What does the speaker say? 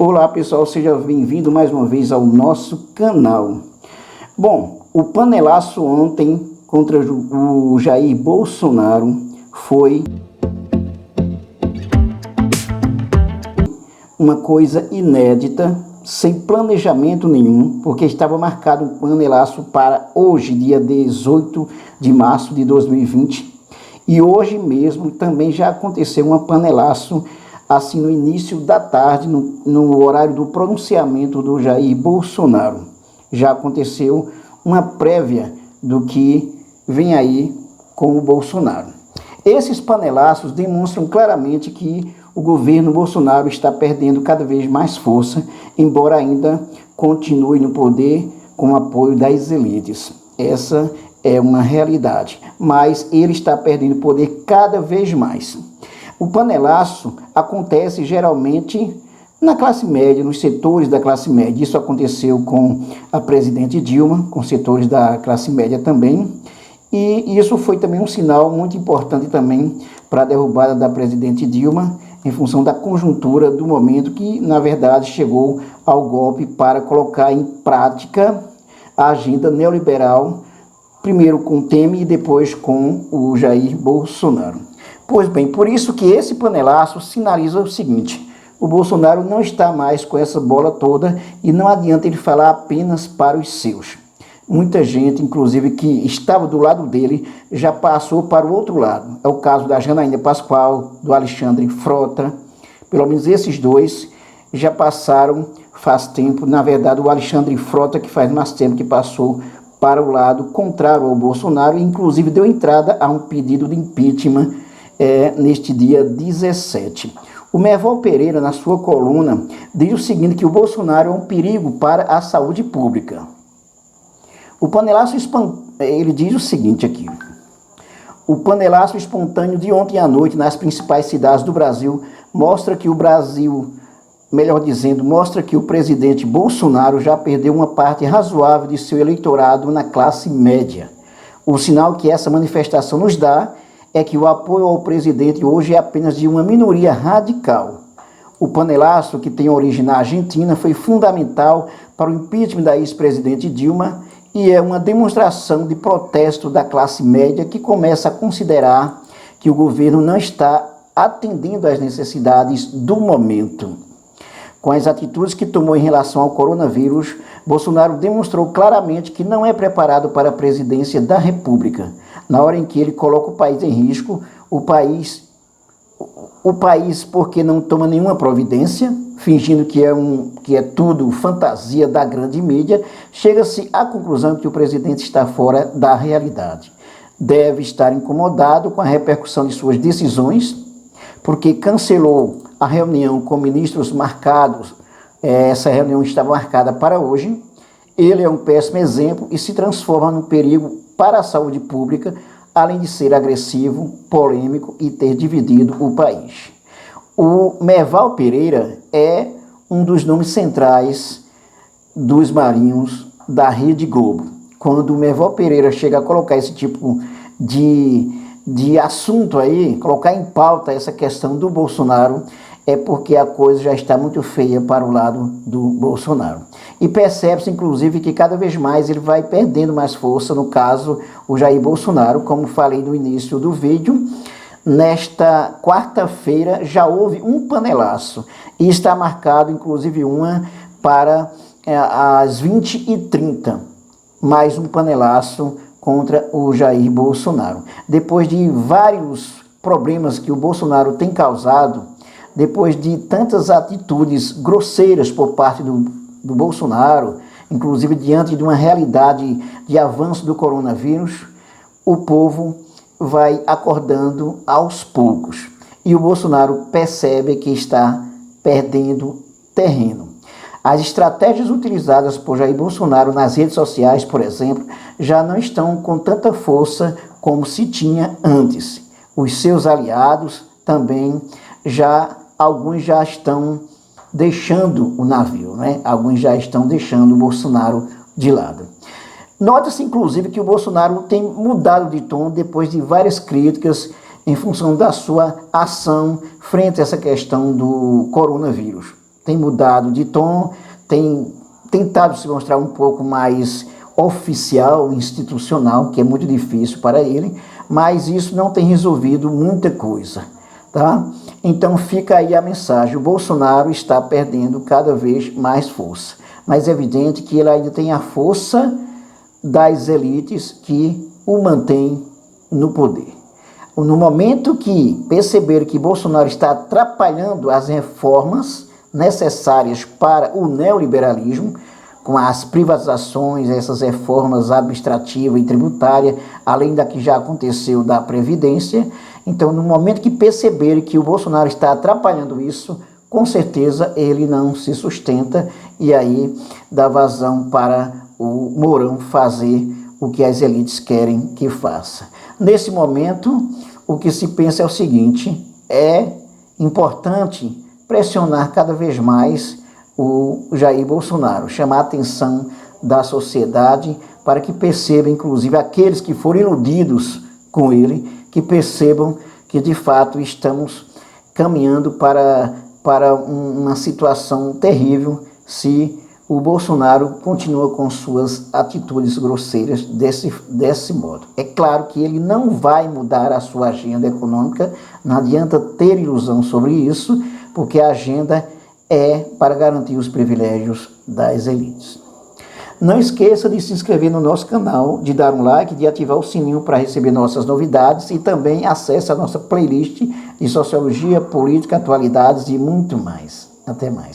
Olá pessoal, seja bem-vindo mais uma vez ao nosso canal. Bom, o panelaço ontem contra o Jair Bolsonaro foi uma coisa inédita, sem planejamento nenhum, porque estava marcado um panelaço para hoje, dia 18 de março de 2020, e hoje mesmo também já aconteceu um panelaço assim no início da tarde, no horário do pronunciamento do Jair Bolsonaro. Já aconteceu uma prévia do que vem aí com o Bolsonaro. Esses panelaços demonstram claramente que o governo Bolsonaro está perdendo cada vez mais força, embora ainda continue no poder com o apoio das elites. Essa é uma realidade, mas ele está perdendo poder cada vez mais. O panelaço acontece geralmente na classe média, nos setores da classe média. Isso aconteceu com a presidente Dilma, com setores da classe média também. E isso foi também um sinal muito importante também para a derrubada da presidente Dilma, em função da conjuntura do momento que, na verdade, chegou ao golpe para colocar em prática a agenda neoliberal, primeiro com Temer e depois com o Jair Bolsonaro. Pois bem, por isso que esse panelaço sinaliza o seguinte: o Bolsonaro não está mais com essa bola toda e não adianta ele falar apenas para os seus. Muita gente, inclusive, que estava do lado dele, já passou para o outro lado. É o caso da Janaína Pascoal, do Alexandre Frota. Pelo menos esses dois já passaram faz tempo. Na verdade, o Alexandre Frota, que faz mais tempo que passou para o lado contrário ao Bolsonaro, inclusive deu entrada a um pedido de impeachment neste dia 17. O Merval Pereira, na sua coluna, diz o seguinte, que o Bolsonaro é um perigo para a saúde pública. O panelaço ele diz o seguinte aqui: o panelaço espontâneo de ontem à noite nas principais cidades do Brasil mostra que mostra que o presidente Bolsonaro já perdeu uma parte razoável de seu eleitorado na classe média. O sinal que essa manifestação nos dá é que o apoio ao presidente hoje é apenas de uma minoria radical. O panelaço, que tem origem na Argentina, foi fundamental para o impeachment da ex-presidente Dilma e é uma demonstração de protesto da classe média que começa a considerar que o governo não está atendendo às necessidades do momento. Com as atitudes que tomou em relação ao coronavírus, Bolsonaro demonstrou claramente que não é preparado para a presidência da República. Na hora em que ele coloca o país em risco, o país porque não toma nenhuma providência, fingindo que é tudo fantasia da grande mídia, chega-se à conclusão que o presidente está fora da realidade. Deve estar incomodado com a repercussão de suas decisões, porque cancelou a reunião com ministros marcados. Essa reunião estava marcada para hoje. Ele é um péssimo exemplo e se transforma num perigo para a saúde pública, além de ser agressivo, polêmico e ter dividido o país. O Merval Pereira é um dos nomes centrais dos marinhos da Rede Globo. Quando o Merval Pereira chega a colocar esse tipo de assunto aí, colocar em pauta essa questão do Bolsonaro, é porque a coisa já está muito feia para o lado do Bolsonaro. E percebe-se, inclusive, que cada vez mais ele vai perdendo mais força, no caso, o Jair Bolsonaro, como falei no início do vídeo. Nesta quarta-feira já houve um panelaço e está marcado, inclusive, uma para as 20h30, mais um panelaço contra o Jair Bolsonaro. Depois de vários problemas que o Bolsonaro tem causado, depois de tantas atitudes grosseiras por parte do Bolsonaro, inclusive diante de uma realidade de avanço do coronavírus, o povo vai acordando aos poucos. E o Bolsonaro percebe que está perdendo terreno. As estratégias utilizadas por Jair Bolsonaro nas redes sociais, por exemplo, já não estão com tanta força como se tinha antes. Os seus aliados também alguns já estão deixando o navio, né? Alguns já estão deixando o Bolsonaro de lado. Nota-se, inclusive, que o Bolsonaro tem mudado de tom depois de várias críticas em função da sua ação frente a essa questão do coronavírus. tem mudado de tom, tem tentado se mostrar um pouco mais oficial, institucional, que é muito difícil para ele, mas isso não tem resolvido muita coisa, tá? Então fica aí a mensagem: o Bolsonaro está perdendo cada vez mais força, mas é evidente que ele ainda tem a força das elites que o mantém no poder. No momento que perceber que Bolsonaro está atrapalhando as reformas necessárias para o neoliberalismo, com as privatizações, essas reformas administrativa e tributária, além da que já aconteceu da Previdência, então no momento que perceber que o Bolsonaro está atrapalhando isso, com certeza ele não se sustenta e aí dá vazão para o Mourão fazer o que as elites querem que faça. Nesse momento, o que se pensa é o seguinte: é importante pressionar cada vez mais o Jair Bolsonaro, chamar a atenção da sociedade para que percebam, inclusive aqueles que foram iludidos com ele, que percebam que de fato estamos caminhando para uma situação terrível se o Bolsonaro continua com suas atitudes grosseiras desse modo. É claro que ele não vai mudar a sua agenda econômica, não adianta ter ilusão sobre isso, porque a agenda é para garantir os privilégios das elites. Não esqueça de se inscrever no nosso canal, de dar um like, de ativar o sininho para receber nossas novidades e também acesse a nossa playlist de sociologia, política, atualidades e muito mais. Até mais.